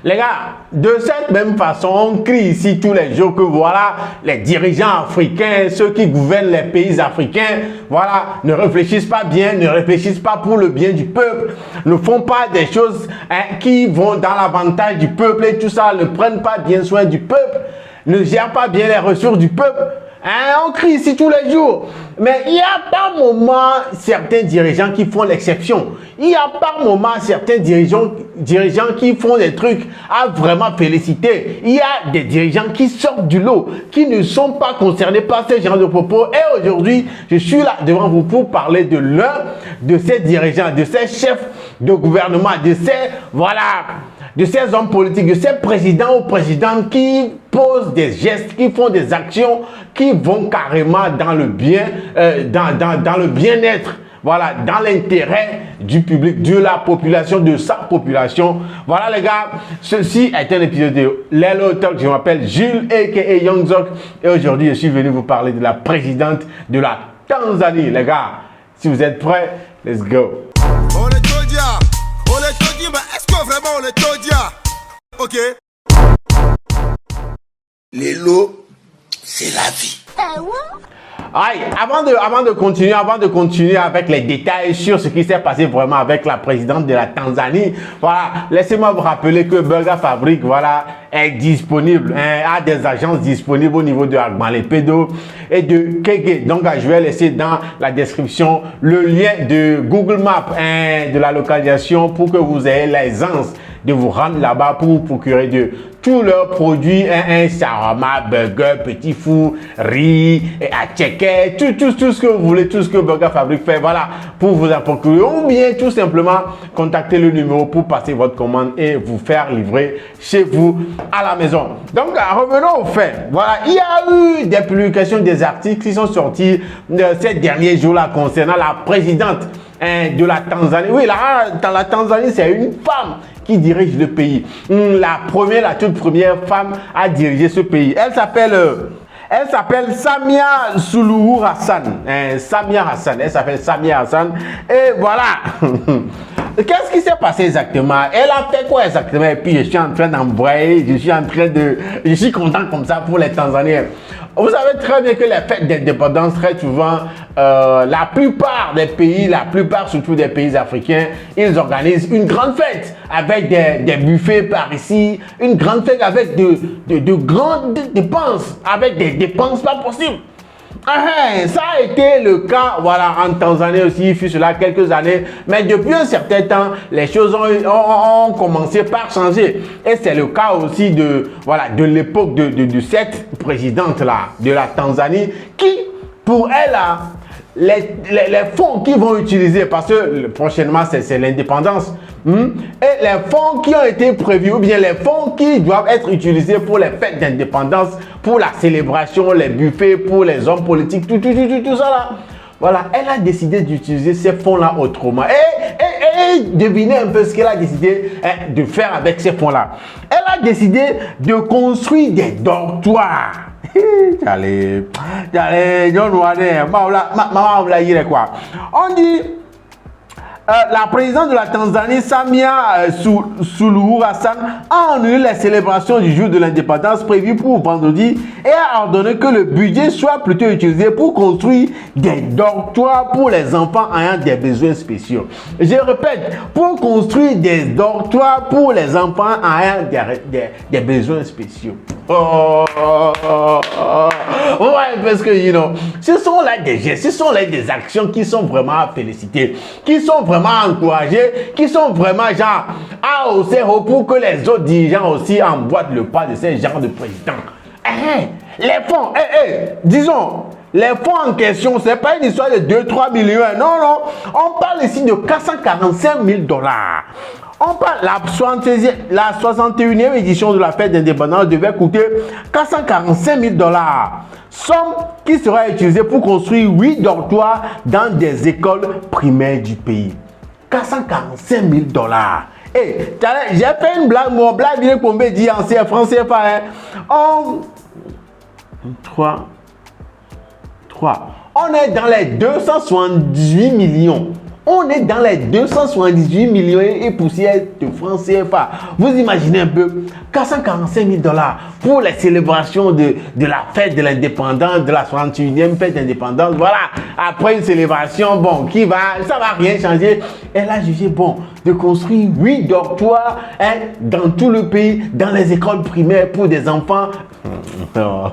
Les gars, de cette même façon, on crie ici tous les jours que voilà, les dirigeants africains, ceux qui gouvernent les pays africains, voilà, ne réfléchissent pas bien, ne réfléchissent pas pour le bien du peuple, ne font pas des choses qui vont dans l'avantage du peuple et tout ça, ne prennent pas bien soin du peuple, ne gèrent pas bien les ressources du peuple. On crie ici tous les jours. Mais il y a par moments certains dirigeants qui font l'exception. Il y a par moments certains dirigeants qui font des trucs à vraiment féliciter. Il y a des dirigeants qui sortent du lot, qui ne sont pas concernés par ce genre de propos. Et aujourd'hui, je suis là devant vous pour parler de l'un de ces dirigeants, de ces chefs de gouvernement, de ces, voilà, de ces hommes politiques, de ces présidents ou présidentes qui posent des gestes, qui font des actions, qui vont carrément dans le bien, dans le bien-être, voilà, dans l'intérêt du public, de la population, de sa population. Voilà les gars, ceci est un épisode de Lelo Talk. Je m'appelle Jules aka Young Zok et aujourd'hui je suis venu vous parler de la présidente de la Tanzanie. Les gars, si vous êtes prêts, let's go. On est Todia, mais est-ce que vraiment on est Todia? Ok. Lelo, c'est la vie. Aïe, avant de continuer avec les détails sur ce qui s'est passé vraiment avec la présidente de la Tanzanie, voilà, laissez-moi vous rappeler que Burger Fabric, voilà, est disponible, a des agences disponibles au niveau de Agmalepedo et de Keke. Donc, je vais laisser dans la description le lien de Google Maps, de la localisation pour que vous ayez l'aisance de vous rendre là-bas pour vous procurer de tous leurs produits, shawarma, burger, petit four, riz, atcheke, tout ce que vous voulez, tout ce que Burger Fabric fait, voilà, pour vous en procurer ou bien tout simplement contacter le numéro pour passer votre commande et vous faire livrer chez vous à la maison. Donc, revenons au fait. Voilà, il y a eu des publications, des articles qui sont sortis ces derniers jours-là concernant la présidente de la Tanzanie. Oui, là, dans la Tanzanie, c'est une femme qui dirige le pays. La toute première femme à diriger ce pays. Elle s'appelle Samia Suluhu Hassan. Samia Hassan. Elle s'appelle Samia Hassan. Et voilà. Qu'est-ce qui s'est passé exactement? Elle a fait quoi exactement? Et puis je suis en train d'envoyer, je suis content comme ça pour les Tanzaniens. Vous savez très bien que les fêtes d'indépendance, très souvent, la plupart des pays, surtout des pays africains, ils organisent une grande fête avec des buffets par ici, une grande fête avec de grandes dépenses, avec des dépenses pas possibles. Ça a été le cas, voilà, en Tanzanie aussi, il fut cela quelques années, mais depuis un certain temps, les choses ont commencé par changer. Et c'est le cas aussi de l'époque de cette présidente-là, de la Tanzanie, qui, pour elle, les fonds qu'ils vont utiliser, parce que prochainement c'est l'indépendance, et les fonds qui ont été prévus, ou bien les fonds qui doivent être utilisés pour les fêtes d'indépendance, pour la célébration, les buffets, pour les hommes politiques, tout ça là. Voilà, elle a décidé d'utiliser ces fonds-là autrement. Et devinez un peu ce qu'elle a décidé de faire avec ces fonds-là. Elle a décidé de construire des dortoirs. On dit la présidente de la Tanzanie, Samia Suluhu Hassan, a annulé les célébrations du jour de l'indépendance prévues pour vendredi et a ordonné que le budget soit plutôt utilisé pour construire des dortoirs pour les enfants ayant des besoins spéciaux. Je répète, pour construire des dortoirs pour les enfants ayant des besoins spéciaux. Ouais, parce que, ce sont là des gestes, ce sont là des actions qui sont vraiment à féliciter, qui sont vraiment encouragées, qui sont vraiment genre à hausser pour que les autres dirigeants aussi emboîtent le pas de ces genres de présidents. Les fonds, disons, les fonds en question, ce n'est pas une histoire de 2-3 millions, non, on parle ici de 445 000 $. On parle, la 61e édition de la fête d'indépendance devait coûter 445 000 $. Somme qui sera utilisée pour construire 8 dortoirs dans des écoles primaires du pays. 445 000 $. J'ai fait une blague, mon blague, il est combien dit en français, pas 3. On est dans les 278 millions. On est dans les 278 millions et poussières de francs CFA. Vous imaginez un peu, 445 000 $ pour les célébrations de la fête de l'indépendance, de la 61e fête d'indépendance. Voilà, après une célébration, bon, ça va rien changer. Elle a jugé bon de construire 8 dortoirs dans tout le pays, dans les écoles primaires pour des enfants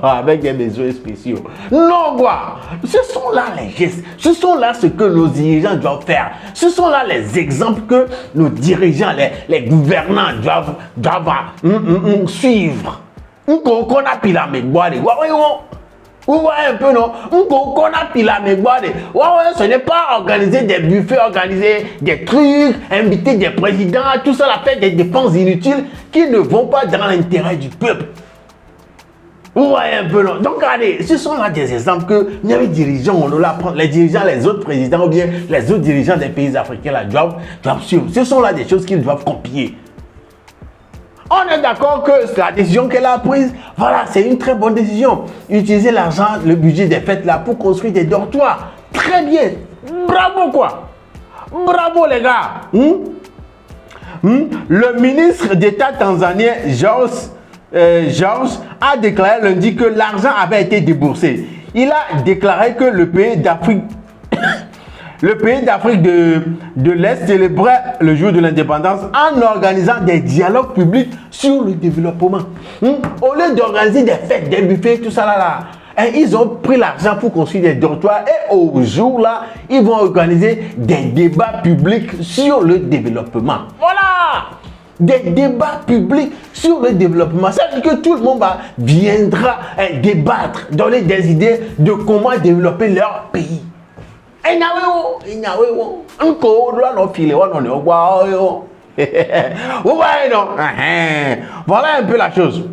avec des besoins spéciaux. Non, quoi. Ce sont là les gestes. Ce sont là ce que nos dirigeants doivent faire. Ce sont là les exemples que nos dirigeants, les gouvernants doivent suivre. Vous voyez un peu, non? Ce n'est pas organiser des buffets, organiser des trucs, inviter des présidents, tout ça, la fait des dépenses inutiles qui ne vont pas dans l'intérêt du peuple. Vous voyez un peu, non? Donc, regardez, ce sont là des exemples que les dirigeants, on doit prendre, les dirigeants, les autres présidents ou bien les autres dirigeants des pays africains là, doivent suivre. Ce sont là des choses qu'ils doivent copier. On est d'accord que la décision qu'elle a prise, voilà, c'est une très bonne décision. Utiliser l'argent, le budget des fêtes là pour construire des dortoirs. Très bien. Bravo, quoi. Bravo, les gars. Le ministre d'État tanzanien, George a déclaré lundi que l'argent avait été déboursé. Il a déclaré que le pays d'Afrique de l'Est célébrait le jour de l'indépendance en organisant des dialogues publics sur le développement. Au lieu d'organiser des fêtes, des buffets, tout ça là, ils ont pris l'argent pour construire des dortoirs et au jour là, ils vont organiser des débats publics sur le développement. Voilà! Des débats publics sur le développement. Ça veut dire que tout le monde viendra débattre, donner des idées de comment développer leur pays. Voilà un peu la chose.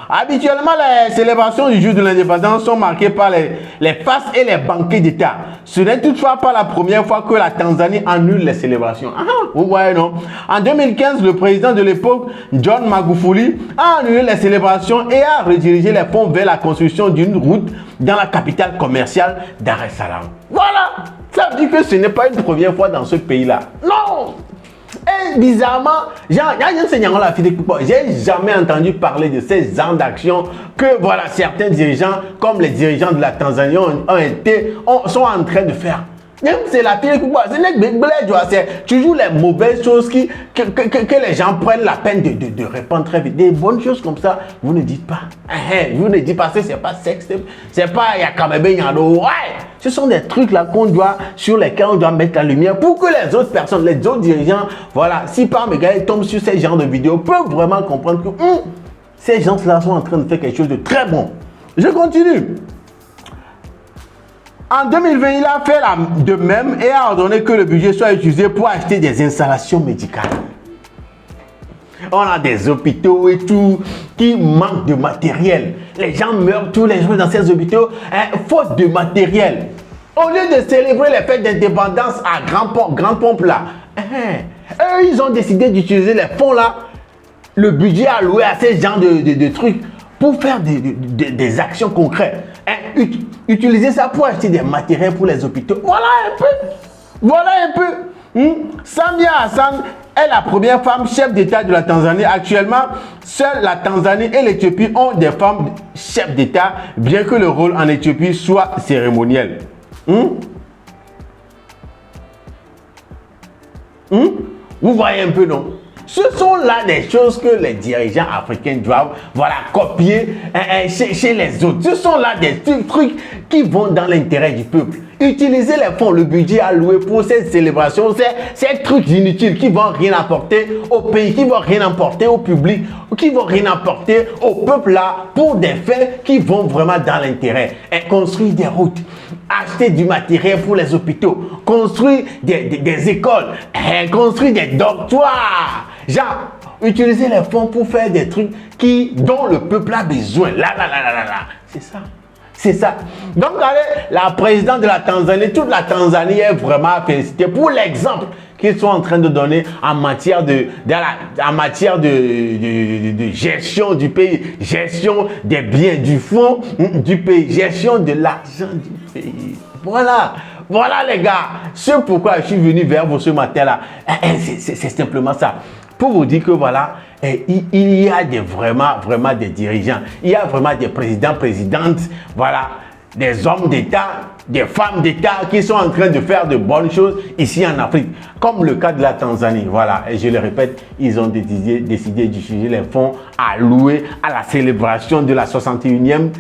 Habituellement, les célébrations du jour de l'indépendance sont marquées par les fastes et les banquets d'État. Ce n'est toutefois pas la première fois que la Tanzanie annule les célébrations. Vous voyez, non? En 2015, le président de l'époque, John Magufuli, a annulé les célébrations et a redirigé les fonds vers la construction d'une route dans la capitale commerciale Dar es Salaam. Voilà! Ça veut dire que ce n'est pas une première fois dans ce pays-là. Non! Et bizarrement, j'ai jamais entendu parler de ces genres d'actions que voilà, certains dirigeants, comme les dirigeants de la Tanzanie, sont en train de faire. C'est la fille qui boit. C'est toujours les mauvaises choses que les gens prennent la peine de répandre très vite. Des bonnes choses comme ça, vous ne dites pas. Vous ne dites pas que c'est pas sexe, c'est pas ouais. Ce sont des trucs là sur lesquels on doit mettre la lumière pour que les autres personnes, les autres dirigeants, voilà, si par mes gars ils tombent sur ces genres de vidéos, peuvent vraiment comprendre que ces gens-là sont en train de faire quelque chose de très bon. Je continue. En 2020, il a fait de même et a ordonné que le budget soit utilisé pour acheter des installations médicales. On a des hôpitaux et tout qui manquent de matériel. Les gens meurent tous les jours dans ces hôpitaux faute de matériel. Au lieu de célébrer les fêtes d'indépendance à grande pompe là, eux, ils ont décidé d'utiliser les fonds là, le budget alloué à ces genres de trucs pour faire des actions concrètes. Utiliser ça pour acheter des matériels pour les hôpitaux. Voilà un peu. Voilà un peu. Samia Hassan est la première femme chef d'État de la Tanzanie. Actuellement, seules la Tanzanie et l'Éthiopie ont des femmes chefs d'État, bien que le rôle en Éthiopie soit cérémoniel. Vous voyez un peu, non? Ce sont là des choses que les dirigeants africains doivent copier chez les autres. Ce sont là des trucs qui vont dans l'intérêt du peuple. Utiliser les fonds, le budget alloué pour ces célébrations, ces trucs inutiles qui vont rien apporter au pays, qui vont rien apporter au public, qui vont rien apporter au peuple là pour des faits qui vont vraiment dans l'intérêt. Construire des routes, acheter du matériel pour les hôpitaux, construire des écoles, construire des dortoirs. Genre, utiliser les fonds pour faire des trucs dont le peuple a besoin. Là. C'est ça. C'est ça. Donc, allez, la présidente de la Tanzanie, toute la Tanzanie est vraiment félicitée pour l'exemple qu'ils sont en train de donner en matière de gestion du pays, gestion des biens du fonds du pays, gestion de l'argent du pays. Voilà. Voilà les gars, c'est pourquoi je suis venu vers vous ce matin-là. C'est simplement ça. Pour vous dire que voilà, il y a vraiment des dirigeants. Il y a vraiment des présidents, présidentes, voilà, des hommes d'État, des femmes d'État qui sont en train de faire de bonnes choses ici en Afrique. Comme le cas de la Tanzanie. Voilà, et je le répète, ils ont décidé d'utiliser les fonds alloués à la célébration de la 61e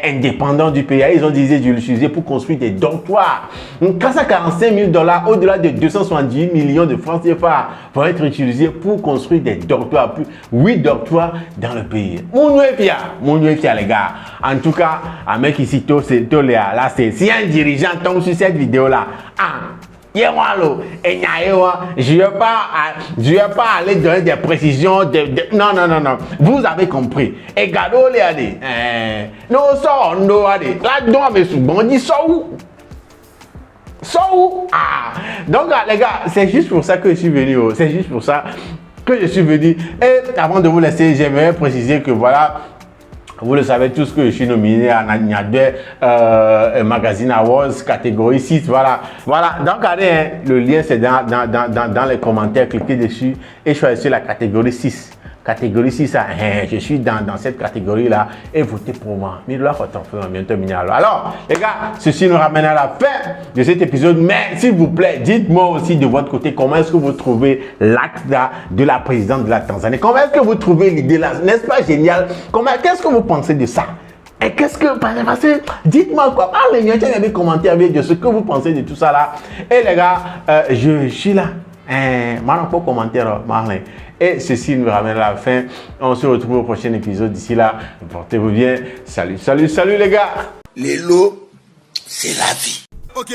indépendance du pays. Ils ont décidé de l'utiliser pour construire des dortoirs. Donc, 445 000 $, au-delà de 278 millions de francs CFA, vont être utilisés pour construire des dortoirs, 8 dortoirs dans le pays. Mon fier, les gars. En tout cas, un mec ici, là, c'est si un dirigeant tombe sur cette vidéo-là, je ne vais pas aller donner des précisions. Non. Vous avez compris. Et gado, non, là, mais souvent, on dit ça où? Donc, les gars, c'est juste pour ça que je suis venu. C'est juste pour ça que je suis venu. Et avant de vous laisser, j'aimerais préciser que voilà. Vous le savez tous que je suis nominé à Nanyadwe Magazine Awards catégorie 6. Voilà. Donc, allez, le lien c'est dans les commentaires. Cliquez dessus et choisissez la catégorie 6. Catégorie 6, je suis dans cette catégorie-là et votez pour moi. Alors, les gars, ceci nous ramène à la fin de cet épisode. Mais s'il vous plaît, dites-moi aussi de votre côté comment est-ce que vous trouvez l'acte de la présidente de la Tanzanie. Comment est-ce que vous trouvez l'idée là? N'est-ce pas génial? Qu'est-ce que vous pensez de ça? Et qu'est-ce que... Dites-moi quoi. Parlez-moi dans les commentaires de ce que vous pensez de tout ça là. Et les gars, je suis là. Pour commentaire, Marlin. Et ceci nous ramène à la fin. On se retrouve au prochain épisode. D'ici là, portez-vous bien. Salut les gars. Les lots, c'est la vie. Ok.